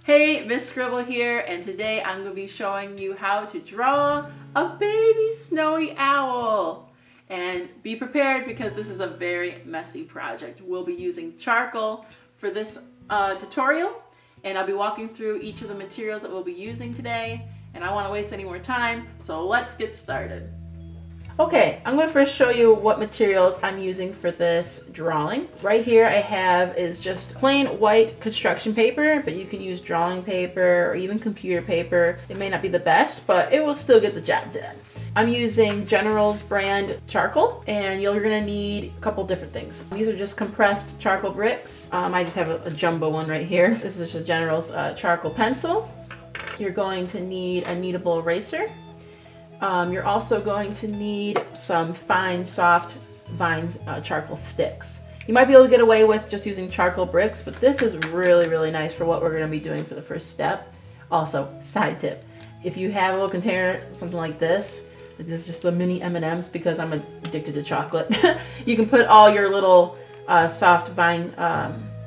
Hey, Miss Scribble here, and today I'm going to be showing you how to draw a baby snowy owl. And be prepared because this is a very messy project. We'll be using charcoal for this tutorial, and I'll be walking through each of the materials that we'll be using today, and I don't want to waste any more time, so let's get started. Okay, I'm going to first show you what materials I'm using for this drawing. Right here I have is just plain white construction paper, but you can use drawing paper or even computer paper. It may not be the best, but it will still get the job done. I'm using General's brand charcoal, and you're going to need a couple different things. These are just compressed charcoal bricks. I just have a jumbo one right here. This is just General's charcoal pencil. You're going to need a kneadable eraser. You're also going to need some fine, soft vine charcoal sticks. You might be able to get away with just using charcoal bricks, but this is really nice for what we're going to be doing for the first step. Also, side tip, if you have a little container, something like this is just the mini M&Ms because I'm addicted to chocolate. You can put all your little soft vine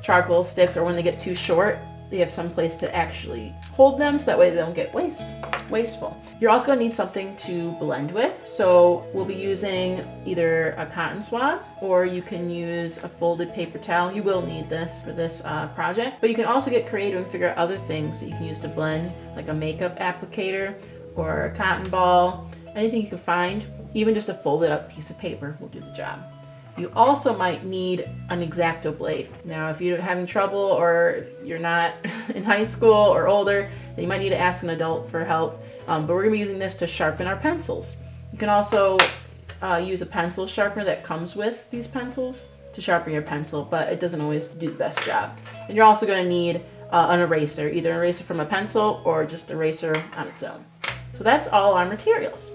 charcoal sticks, or when they get too short, they have some place to actually hold them so that way they don't get wasteful. You're also going to need something to blend with, so we'll be using either a cotton swab or you can use a folded paper towel. You will need this for this project, but you can also get creative and figure out other things that you can use to blend, like a makeup applicator or a cotton ball. Anything you can find, even just a folded up piece of paper will do the job. You also might need an X-Acto blade. Now, if you're having trouble or you're not in high school or older, then you might need to ask an adult for help. But we're going to be using this to sharpen our pencils. You can also use a pencil sharpener that comes with these pencils to sharpen your pencil, but it doesn't always do the best job. And you're also going to need an eraser, either an eraser from a pencil or just eraser on its own. So that's all our materials.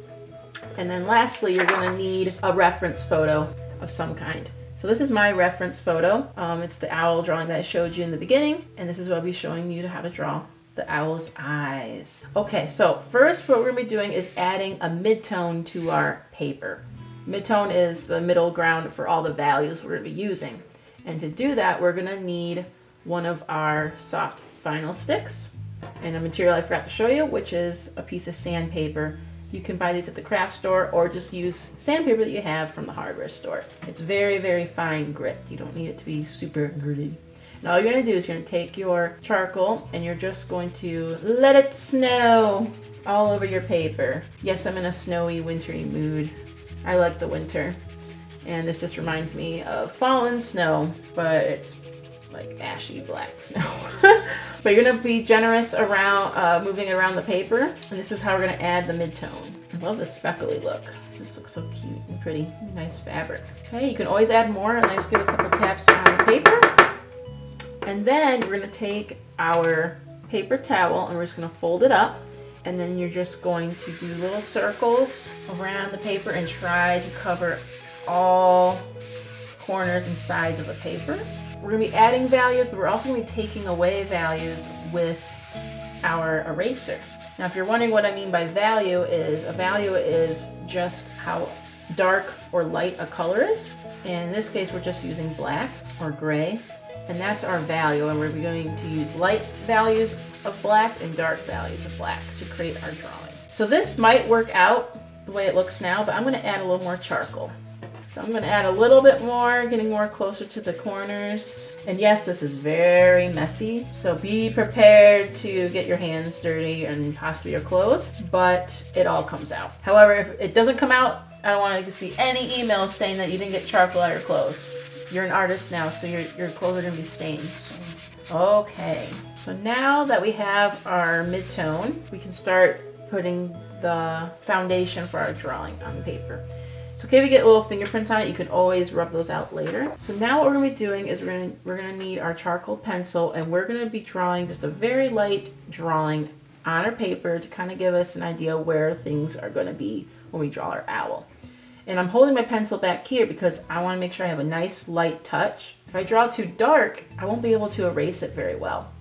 And then lastly, you're going to need a reference photo of some kind. So this is my reference photo. It's the owl drawing that I showed you in the beginning, and this is what I'll be showing you how to draw the owl's eyes. Okay, so first what we're going to be doing is adding a midtone to our paper. Midtone is the middle ground for all the values we're going to be using. And to do that, we're going to need one of our soft vinyl sticks and a material I forgot to show you, which is a piece of sandpaper. You can buy these at the craft store or just use sandpaper that you have from the hardware store. It's very fine grit. You don't need it to be super gritty. And all you're going to do is you're going to take your charcoal and you're just going to let it snow all over your paper. Yes, I'm in a snowy, wintry mood. I like the winter. And this just reminds me of fallen snow, but it's like ashy black snow. But you're going to be generous around moving around the paper, and this is how we're going to add the midtone. I love the speckly look. This looks so cute and pretty. Nice fabric. Okay, you can always add more, and I just give it a couple taps on the paper. And then we're going to take our paper towel and we're just going to fold it up, and then you're just going to do little circles around the paper and try to cover all corners and sides of the paper. We're going to be adding values, but we're also going to be taking away values with our eraser. Now, if you're wondering what I mean by value is just how dark or light a color is. And in this case, we're just using black or gray, and that's our value. And we're going to use light values of black and dark values of black to create our drawing. So this might work out the way it looks now, but I'm going to add a little more charcoal. So I'm going to add a little bit more, getting more closer to the corners. And yes, this is very messy, so be prepared to get your hands dirty and possibly your clothes, but it all comes out. However, if it doesn't come out, I don't want to see any emails saying that you didn't get charcoal on your clothes. You're an artist now, so your clothes are going to be stained. Okay, so now that we have our midtone, we can start putting the foundation for our drawing on the paper. It's okay if you get little fingerprints on it. You can always rub those out later. So now what we're going to be doing is we're going to need our charcoal pencil, and we're going to be drawing just a very light drawing on our paper to kind of give us an idea where things are going to be when we draw our owl. And I'm holding my pencil back here because I want to make sure I have a nice light touch. If I draw too dark, I won't be able to erase it very well.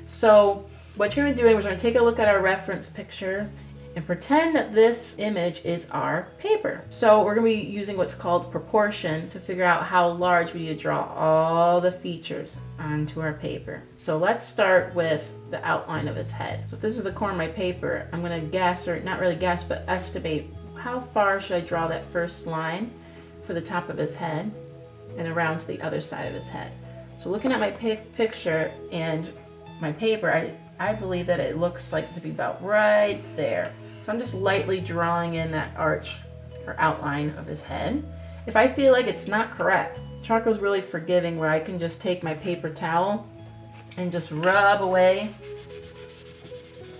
So what you're going to do is we're going to take a look at our reference picture and pretend that this image is our paper. So we're going to be using what's called proportion to figure out how large we need to draw all the features onto our paper. So let's start with the outline of his head. So if this is the corner of my paper, I'm going to guess, or not really guess, but estimate how far should I draw that first line for the top of his head and around to the other side of his head. So looking at my picture and my paper, I believe that it looks like to be about right there. So I'm just lightly drawing in that arch or outline of his head. If I feel like it's not correct, charcoal is really forgiving, where I can just take my paper towel and just rub away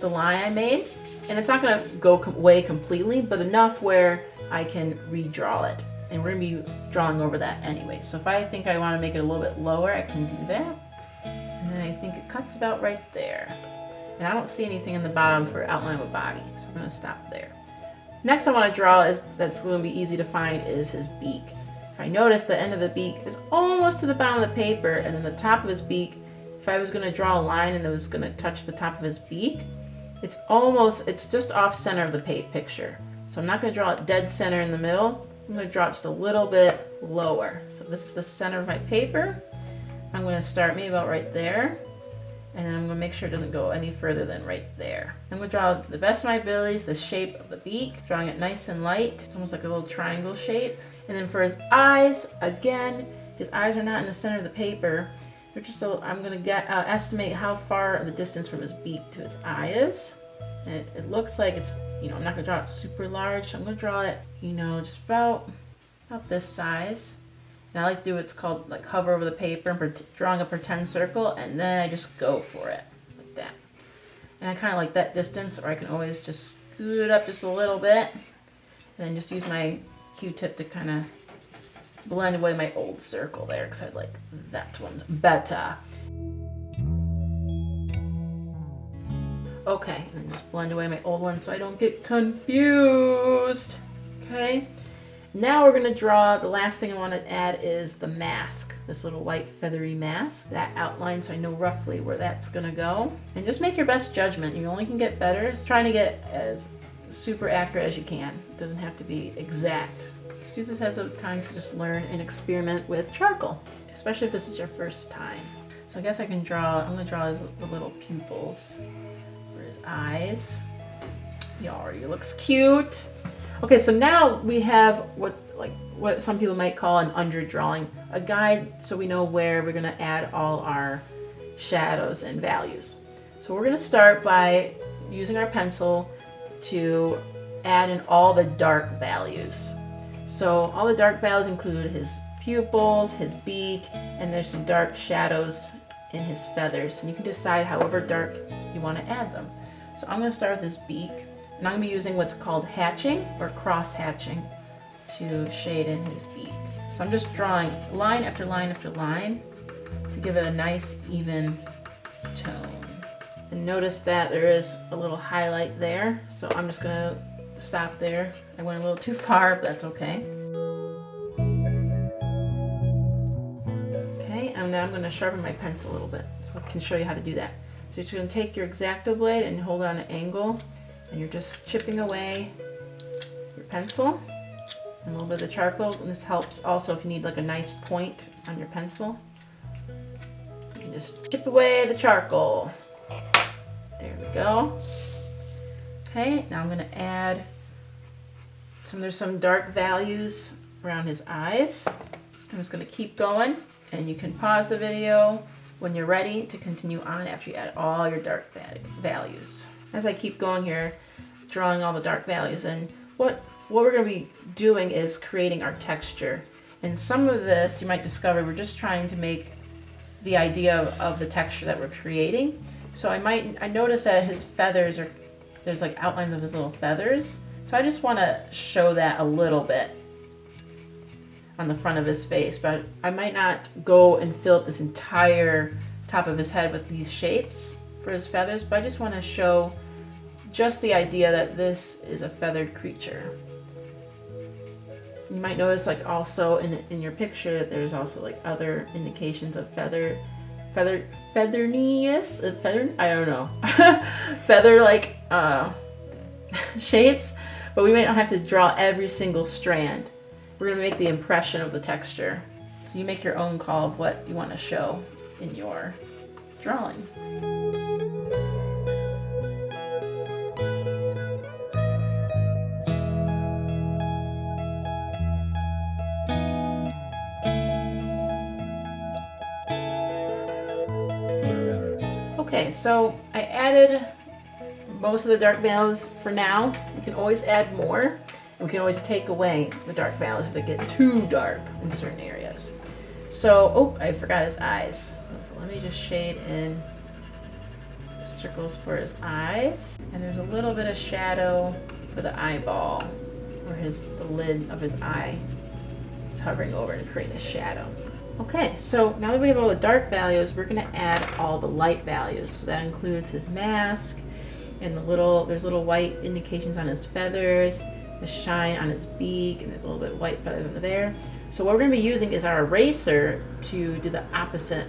the line I made. And it's not going to go away completely, but enough where I can redraw it. And we're going to be drawing over that anyway. So if I think I want to make it a little bit lower, I can do that. And then I think it cuts about right there. And I don't see anything in the bottom for outline of a body, so we're going to stop there. Next I want to draw that's going to be easy to find is his beak. If I notice the end of the beak is almost to the bottom of the paper, and then the top of his beak, if I was going to draw a line and it was going to touch the top of his beak, it's just off center of the picture. So I'm not going to draw it dead center in the middle. I'm going to draw it just a little bit lower. So this is the center of my paper. I'm going to start maybe about right there. And then I'm going to make sure it doesn't go any further than right there. I'm going to draw the best of my abilities, the shape of the beak, drawing it nice and light. It's almost like a little triangle shape. And then for his eyes, again, his eyes are not in the center of the paper. They're just I'm going to estimate how far the distance from his beak to his eye is. And it looks like it's, I'm not going to draw it super large. So I'm going to draw it, just about this size. And I like to do what's called like hover over the paper and drawing a pretend circle, and then I just go for it like that. And I kind of like that distance, or I can always just scoot it up just a little bit and then just use my Q-tip to kind of blend away my old circle there, because I like that one better. Okay, and then just blend away my old one so I don't get confused. Okay. Now we're going to draw, the last thing I want to add is the mask, this little white feathery mask, that outline, so I know roughly where that's going to go. And just make your best judgment. You only can get better. It's trying to get as super accurate as you can. It doesn't have to be exact. Just use this as a time to just learn and experiment with charcoal, especially if this is your first time. So I guess I'm going to draw the little pupils for his eyes. He already looks cute. Okay, so now we have what some people might call an underdrawing, a guide so we know where we're going to add all our shadows and values. So we're going to start by using our pencil to add in all the dark values. So all the dark values include his pupils, his beak, and there's some dark shadows in his feathers. And you can decide however dark you want to add them. So I'm going to start with his beak. And I'm going to be using what's called hatching or cross hatching to shade in his beak. So I'm just drawing line after line after line to give it a nice even tone. And notice that there is a little highlight there, so I'm just going to stop there. I went a little too far, but that's okay. Okay, and now I'm going to sharpen my pencil a little bit so I can show you how to do that. So you're just going to take your X-Acto blade and hold on an angle. And you're just chipping away your pencil and a little bit of the charcoal. And this helps also if you need like a nice point on your pencil. You can just chip away the charcoal. There we go. Okay, now I'm going to add there's some dark values around his eyes. I'm just going to keep going, and you can pause the video when you're ready to continue on after you add all your dark values. As I keep going here, drawing all the dark values, and what we're going to be doing is creating our texture. And some of this you might discover we're just trying to make the idea of the texture that we're creating. So I notice that his feathers there's like outlines of his little feathers. So I just want to show that a little bit on the front of his face, but I might not go and fill up this entire top of his head with these shapes for his feathers, but I just want to show just the idea that this is a feathered creature. You might notice like also in your picture that there's also like other indications of featheriness, I don't know, feather like shapes, but we might not have to draw every single strand. We're going to make the impression of the texture. So you make your own call of what you want to show in your drawing. Okay, so I added most of the dark values for now. You can always add more, and we can always take away the dark values if they get too dark in certain areas. So, oh, I forgot his eyes. So let me just shade in the circles for his eyes. And there's a little bit of shadow for the eyeball, where the lid of his eye is hovering over to create a shadow. Okay, so now that we have all the dark values, we're going to add all the light values. So that includes his mask, and there's little white indications on his feathers, the shine on his beak, and there's a little bit of white feathers over there. So what we're going to be using is our eraser to do the opposite,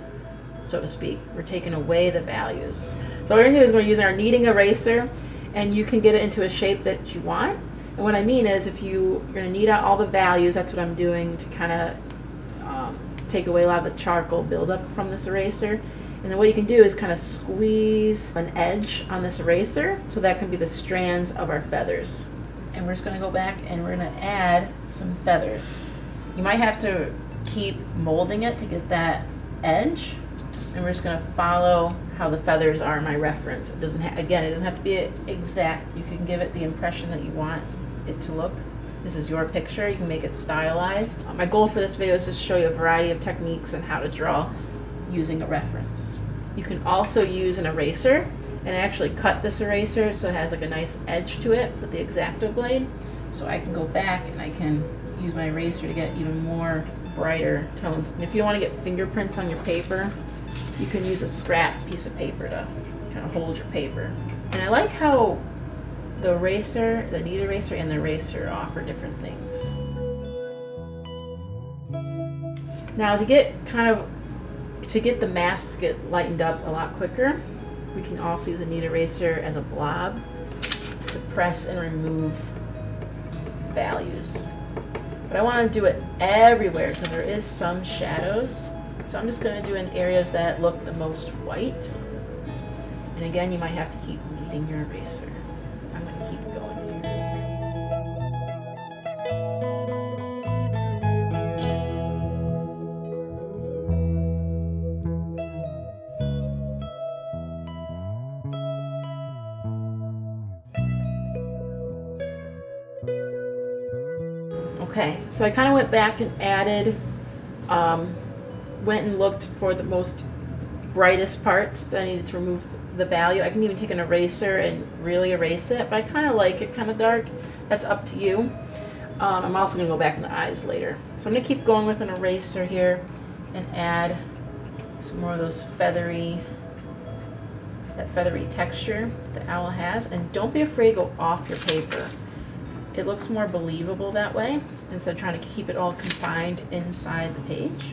so to speak. We're taking away the values. So what we're going to do is we're going to use our kneading eraser, and you can get it into a shape that you want. And what I mean is, if you're going to knead out all the values, that's what I'm doing to kind of take away a lot of the charcoal buildup from this eraser. And then what you can do is kind of squeeze an edge on this eraser, so that can be the strands of our feathers. And we're just going to go back and we're going to add some feathers. You might have to keep molding it to get that edge, and we're just going to follow how the feathers are my reference. It doesn't again, it doesn't have to be exact. You can give it the impression that you want it to look. This is your picture. You can make it stylized. My goal for this video is to show you a variety of techniques on how to draw using a reference. You can also use an eraser, and I actually cut this eraser so it has like a nice edge to it with the X-Acto blade. So I can go back and I can use my eraser to get even more brighter tones. And if you don't want to get fingerprints on your paper, you can use a scrap piece of paper to kind of hold your paper. And I like how the eraser, the knead eraser, and the eraser offer different things. Now to get the mask to get lightened up a lot quicker, we can also use a knead eraser as a blob to press and remove values. But I want to do it everywhere because there is some shadows. So I'm just going to do in areas that look the most white. And again, you might have to keep kneading your eraser. So I'm going to keep going here. Okay, so I kind of went back and added, went and looked for the most brightest parts that I needed to remove the value. I can even take an eraser and really erase it, but I kind of like it kind of dark. That's up to you. I'm also going to go back in the eyes later. So I'm going to keep going with an eraser here and add some more of those feathery texture the owl has. And don't be afraid to go off your paper. It looks more believable that way, instead of trying to keep it all confined inside the page.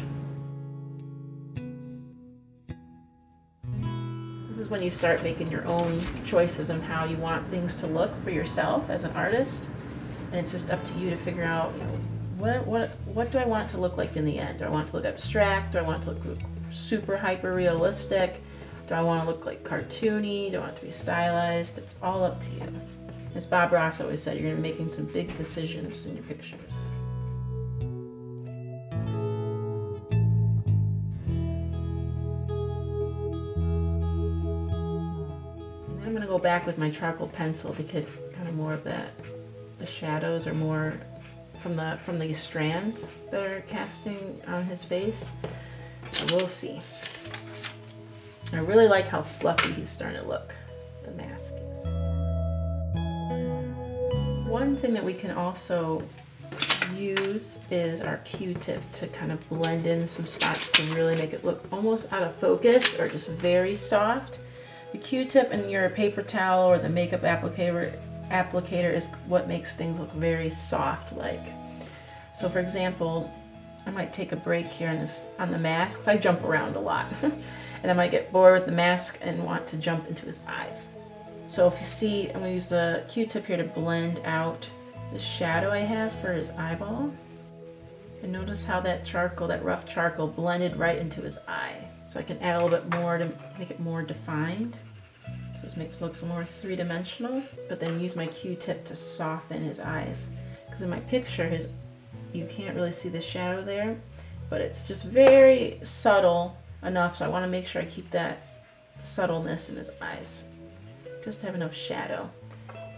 This is when you start making your own choices on how you want things to look for yourself as an artist. And it's just up to you to figure out, you know, what do I want it to look like in the end? Do I want it to look abstract? Do I want it to look super hyper realistic? Do I want to look like cartoony? Do I want it to be stylized? It's all up to you. As Bob Ross always said, you're going to be making some big decisions in your pictures. And I'm going to go back with my charcoal pencil to get kind of more of that, the shadows are more from these strands that are casting on his face. So we'll see. I really like how fluffy he's starting to look, the mask is. One thing that we can also use is our Q-tip to kind of blend in some spots to really make it look almost out of focus or just very soft. The Q-tip and your paper towel or the makeup applicator is what makes things look very soft like. So for example, I might take a break here on the mask, because I jump around a lot. And I might get bored with the mask and want to jump into his eyes. So if you see, I'm going to use the Q-tip here to blend out the shadow I have for his eyeball. And notice how that charcoal, that rough charcoal, blended right into his eye. So I can add a little bit more to make it more defined. So this makes it look more three-dimensional, but then use my Q-tip to soften his eyes. Because in my picture, you can't really see the shadow there, but it's just very subtle enough, so I want to make sure I keep that subtleness in his eyes. Just to have enough shadow.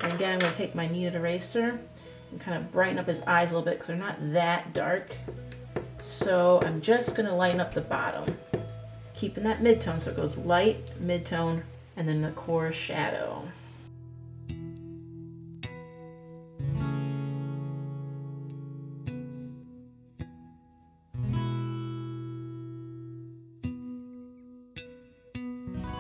And again, I'm going to take my kneaded eraser and kind of brighten up his eyes a little bit because they're not that dark. So I'm just going to lighten up the bottom, keeping that midtone, so it goes light, midtone, and then the core shadow.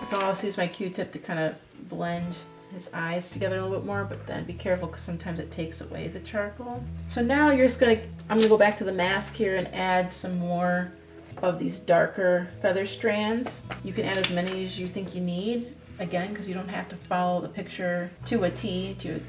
I can also use my Q-tip to kind of blend his eyes together a little bit more, but then be careful because sometimes it takes away the charcoal. So now I'm gonna go back to the mask here and add some more of these darker feather strands. You can add as many as you think you need, again, because you don't have to follow the picture to a T to,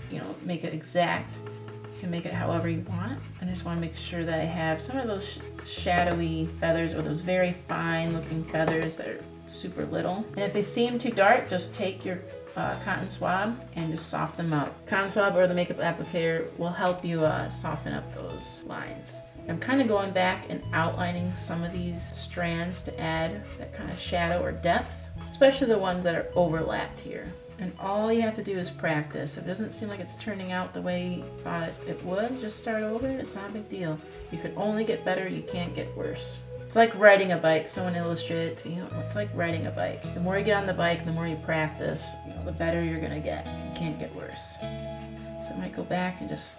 make it exact. You can make it however you want. I just want to make sure that I have some of those shadowy feathers, or those very fine looking feathers that are super little. And if they seem too dark, just take your cotton swab and just soften them up. Cotton swab or the makeup applicator will help you soften up those lines. I'm kind of going back and outlining some of these strands to add that kind of shadow or depth, especially the ones that are overlapped here. And all you have to do is practice. If it doesn't seem like it's turning out the way you thought it would, just start over. It's not a big deal. You can only get better, you can't get worse. It's like riding a bike. Someone illustrated it to me. It's like riding a bike. The more you get on the bike, the more you practice, the better you're gonna get. You can't get worse. So I might go back and just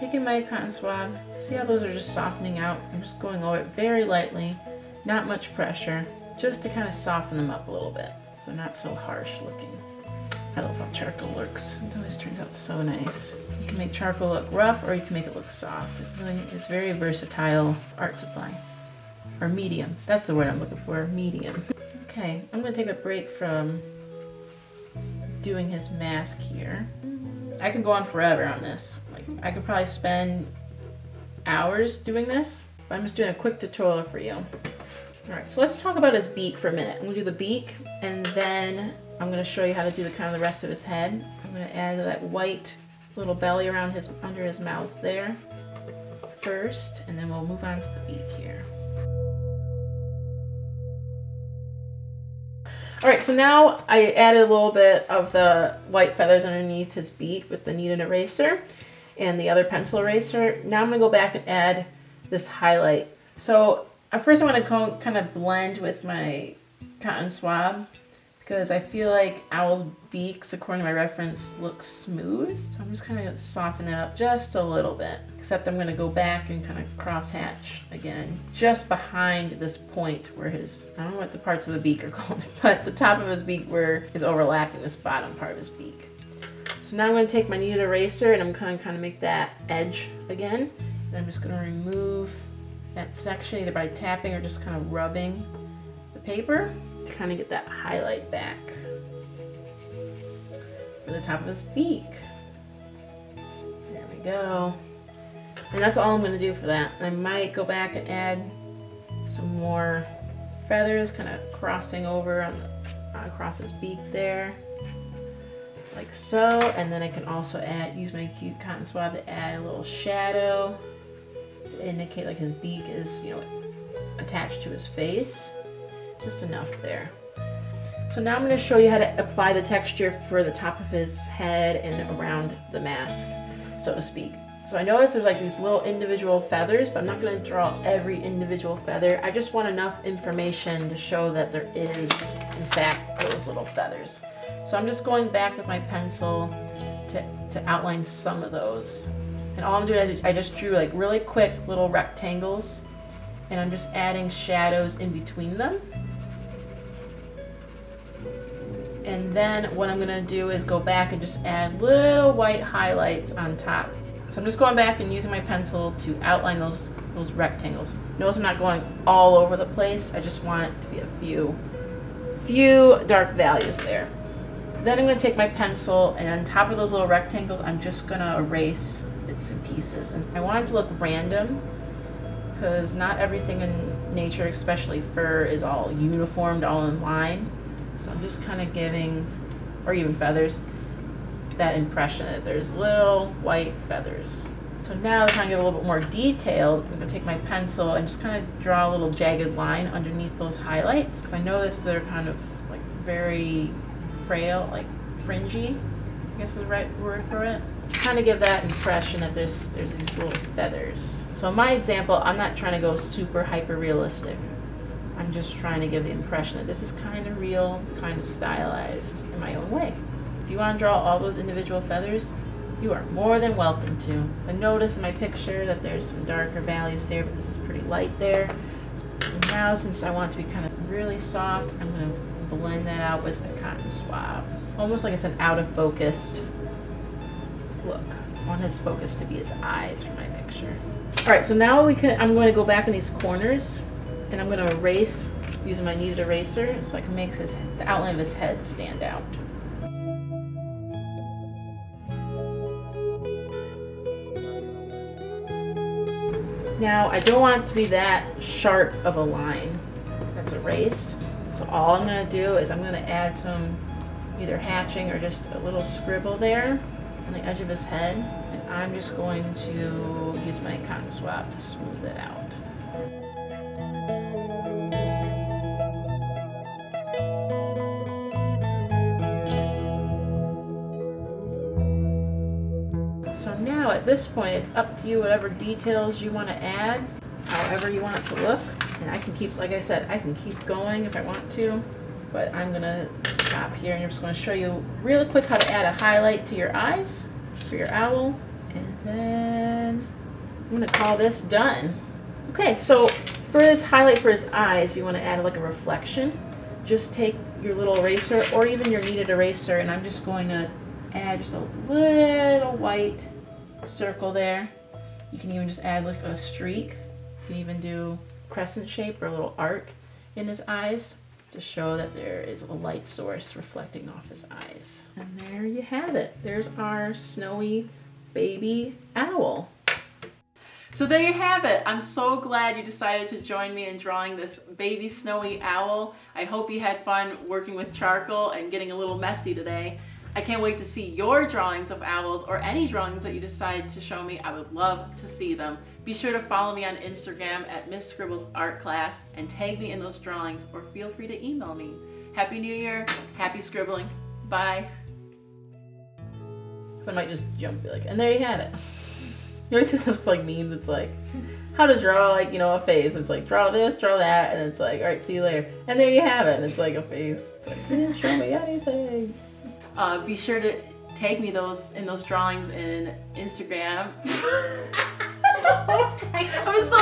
taking my cotton swab. See how those are just softening out? I'm just going over it very lightly, not much pressure, just to kind of soften them up a little bit, so not so harsh looking. I love how charcoal looks. It always turns out so nice. You can make charcoal look rough, or you can make it look soft. It's very versatile art supply. Or medium. That's the word I'm looking for, medium. Okay, I'm going to take a break from doing his mask here. I could go on forever on this. I could probably spend hours doing this, but I'm just doing a quick tutorial for you. Alright, so let's talk about his beak for a minute. I'm going to do the beak, and then I'm going to show you how to do the rest of his head. I'm going to add that white little belly around under his mouth there first, and then we'll move on to the beak here. Alright, so now I added a little bit of the white feathers underneath his beak with the kneaded eraser and the other pencil eraser. Now I'm going to go back and add this highlight. So at first I want to kind of blend with my cotton swab because I feel like owl's beaks, according to my reference, look smooth. So I'm just kind of softening it up just a little bit. Except I'm going to go back and kind of cross hatch again, just behind this point where I don't know what the parts of the beak are called, but the top of his beak where is overlapping this bottom part of his beak. So now I'm going to take my kneaded eraser and I'm going to kind of make that edge again. And I'm just going to remove that section either by tapping or just kind of rubbing the paper to kind of get that highlight back for the top of his beak. There we go. And that's all I'm going to do for that. I might go back and add some more feathers kind of crossing over across his beak there, like so. And then I can also use my cute cotton swab to add a little shadow to indicate like his beak is, attached to his face. Just enough there. So now I'm going to show you how to apply the texture for the top of his head and around the mask, so to speak. So I notice there's like these little individual feathers, but I'm not going to draw every individual feather. I just want enough information to show that there is, in fact, those little feathers. So I'm just going back with my pencil to outline some of those. And all I'm doing is I just drew like really quick little rectangles, and I'm just adding shadows in between them. And then what I'm going to do is go back and just add little white highlights on top. So I'm just going back and using my pencil to outline those rectangles. Notice I'm not going all over the place. I just want it to be a few dark values there. Then I'm going to take my pencil, and on top of those little rectangles I'm just going to erase bits and pieces. And I want it to look random because not everything in nature, especially fur, is all uniformed, all in line. So I'm just kind of giving, or even feathers, that impression that there's little white feathers. So now to kind of get a little bit more detailed, I'm going to take my pencil and just kind of draw a little jagged line underneath those highlights. Because I notice they're kind of like very frail, like fringy, I guess is the right word for it. Kind of give that impression that there's these little feathers. So in my example, I'm not trying to go super hyper realistic. I'm just trying to give the impression that this is kind of real, kind of stylized in my own way. If you want to draw all those individual feathers, you are more than welcome to. But notice in my picture that there's some darker values there, but this is pretty light there. And now, since I want it to be kind of really soft, I'm going to blend that out with a cotton swab. Almost like it's an out of focused look. I want his focus to be his eyes for my picture. Alright, so now I'm going to go back in these corners and I'm going to erase using my kneaded eraser so I can make the outline of his head stand out. Now, I don't want it to be that sharp of a line that's erased. So all I'm going to do is I'm going to add some either hatching or just a little scribble there on the edge of his head. And I'm just going to use my cotton swab to smooth it out. So now at this point, it's up to you whatever details you want to add, however you want it to look. And I can keep, like I said, I can keep going if I want to, but I'm going to stop here and I'm just going to show you really quick how to add a highlight to your eyes for your owl. And then I'm going to call this done. Okay, so for this highlight for his eyes, if you want to add like a reflection, just take your little eraser or even your kneaded eraser, and I'm just going to add just a little white circle there. You can even just add like a streak. You can even do crescent shape or a little arc in his eyes to show that there is a light source reflecting off his eyes. And there you have it. There's our snowy baby owl. So there you have it. I'm so glad you decided to join me in drawing this baby snowy owl. I hope you had fun working with charcoal and getting a little messy today. I can't wait to see your drawings of owls or any drawings that you decide to show me. I would love to see them. Be sure to follow me on Instagram at Miss Scribbles Art Class and tag me in those drawings, or feel free to email me. Happy New Year, happy scribbling, bye. So I might just jump and be like, and there you have it. You always see those like memes, it's like, how to draw like, you know, a face. It's like, draw this, draw that, and it's like, all right, see you later. And there you have it, and it's like a face. It's like, you didn't show me anything. Be sure to tag me in those drawings in Instagram. I'm so